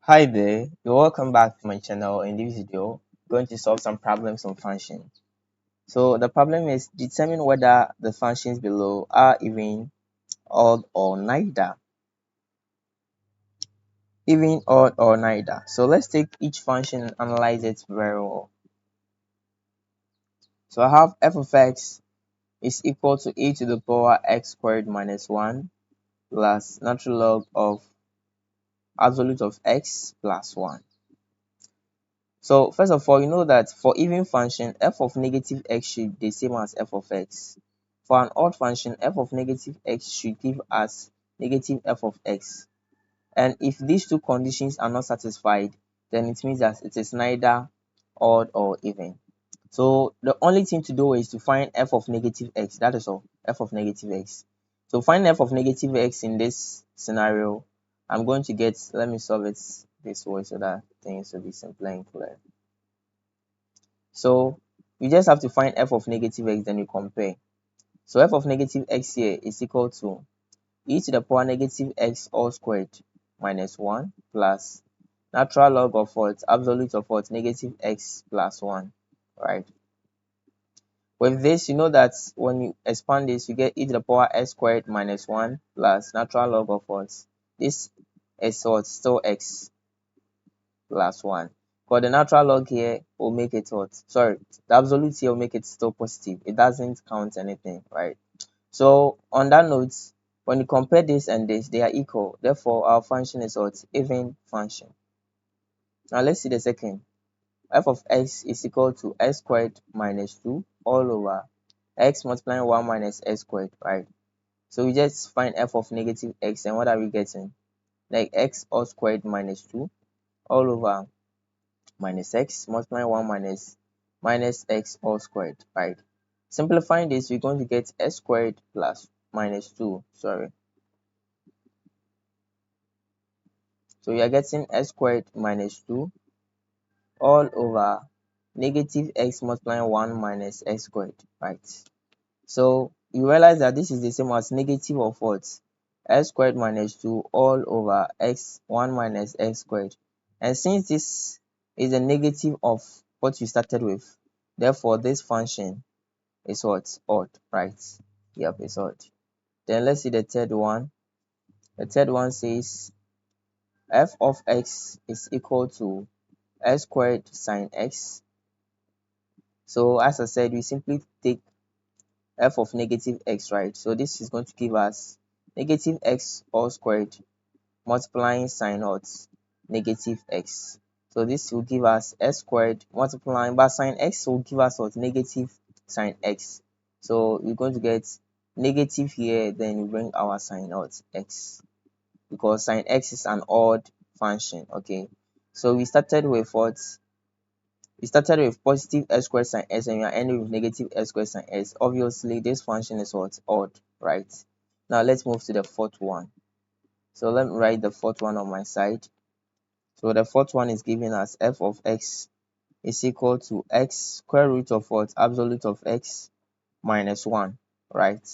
Hi there, you're welcome back to my channel. In this video, I'm going to solve some problems on functions. So the problem is determine whether the functions below are even, odd, or neither. Even, odd, or neither. So let's take each function and analyze it very well. So I have f of x is equal to e to the power x squared minus 1 plus natural log of absolute of x plus 1. So first of all, you know that for even function, f of negative x should be the same as f of x. For an odd function, f of negative x should give us negative f of x. And if these two conditions are not satisfied, then it means that it is neither odd or even. So the only thing to do is to find f of negative x. That is all, f of negative x. So find f of negative x in this scenario. I'm going to get, let me solve it this way so that things will be simple and clear. So you just have to find f of negative x, then you compare. So f of negative x here is equal to e to the power negative x all squared minus 1 plus natural log of what? Absolute of what? Negative x plus 1, right? With this, you know that when you expand this, you get e to the power x squared minus 1 plus natural log of what? This is what? Still x plus 1. Because the natural log here will make it what? Sorry, the absolute here will make it still positive. It doesn't count anything, right? So on that note, when you compare this and this, they are equal. Therefore, our function is what? Even function. Now let's see the second. F of x is equal to x squared minus 2 all over x multiplying 1 minus x squared, right? So we just find f of negative x, and what are we getting? Like x all squared minus 2 all over minus x multiplying 1 minus x all squared, right? Simplifying this, we're going to get x squared plus minus 2, sorry. So we are getting x squared minus 2 all over negative x multiplying 1 minus x squared, right? So you realize that this is the same as negative of what? X squared minus 2 all over x 1 minus x squared. And since this is a negative of what you started with, therefore this function is what? Odd, right? Yep, it's odd. Then let's see the third one. The third one says f of x is equal to x squared sine x. So as I said, we simply take f of negative x, right? So this is going to give us negative x all squared multiplying sine what? Negative x. So this will give us x squared multiplying, but sine x will give us what? Negative sine x. So we're going to get negative here, then we bring our sine out x, because sine x is an odd function. Okay, so we started with what? We started with positive x squared sine s, and we are ending with negative x squared sine s. Obviously this function is what? Odd, right? Now let's move to the fourth one. So let me write the fourth one on my side. So the fourth one is giving us f of x is equal to x square root of what? Absolute of x minus 1, right?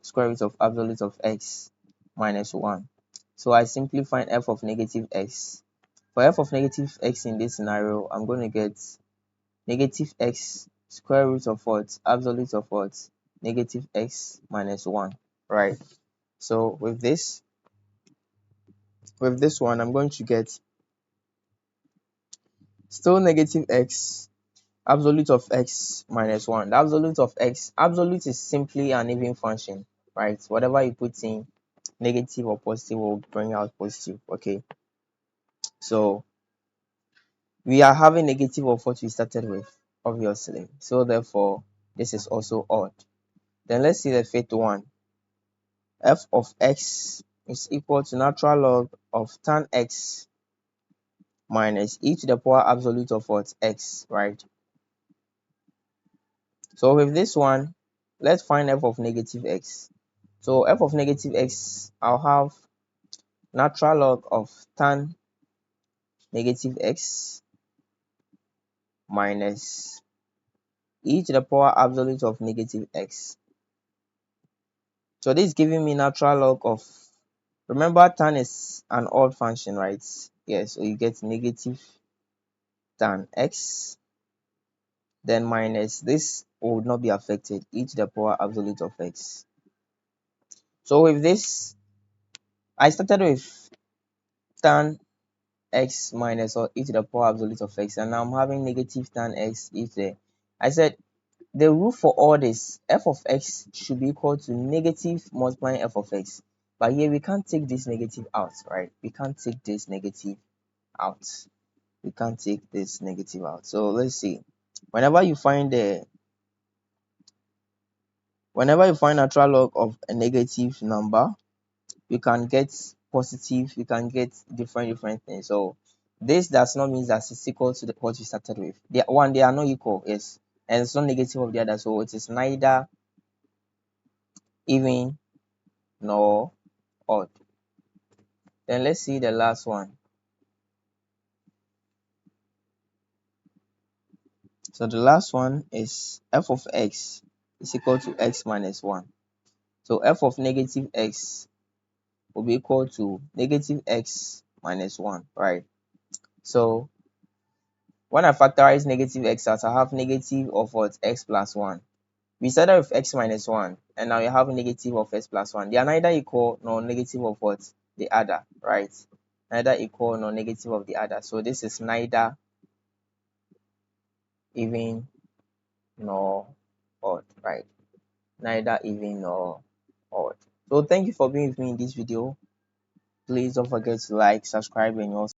Square root of absolute of x minus 1. So I simply find f of negative x. For f of negative x in this scenario, I'm going to get negative x square root of what? Absolute of what? Negative x minus 1, right? So with this one, I'm going to get still negative x absolute of x minus 1. The absolute of x, absolute is simply an even function, right? Whatever you put in, negative or positive, will bring out positive. Okay, so we are having negative of what we started with, obviously. So therefore, this is also odd. Then let's see the fifth one. F of x is equal to natural log of tan x minus e to the power absolute of what? X, right? So with this one, let's find f of negative x. So f of negative x, I'll have natural log of tan negative x minus e to the power absolute of negative x. So this is giving me natural log of Remember, tan is an odd function, right? Yes, so you get negative tan x, then minus this would not be affected, e to the power absolute of x. So with this, I started with tan x minus or e to the power absolute of x, and now I'm having negative tan x e to the, I said the rule for all this, f of x should be equal to negative multiplying f of x. But here we can't take this negative out, right? We can't take this negative out. We can't take this negative out. So let's see. Whenever you find natural log of a negative number, you can get positive, you can get different things. So this does not mean that it's equal to what we started with. They are not equal, yes, and it's not negative of the other, so it is neither even nor odd. Then let's see the last one. So the last one is f of x is equal to x minus 1. So f of negative x will be equal to negative x minus 1, right? So when I factorize negative x out, I have negative of what? X plus 1. We started with x minus 1, and now you have negative of x plus 1. They are neither equal nor negative of what? The other, right? Neither equal nor negative of the other. So this is neither even nor odd, right? Neither even nor odd. So thank you for being with me in this video. Please don't forget to like, subscribe, and also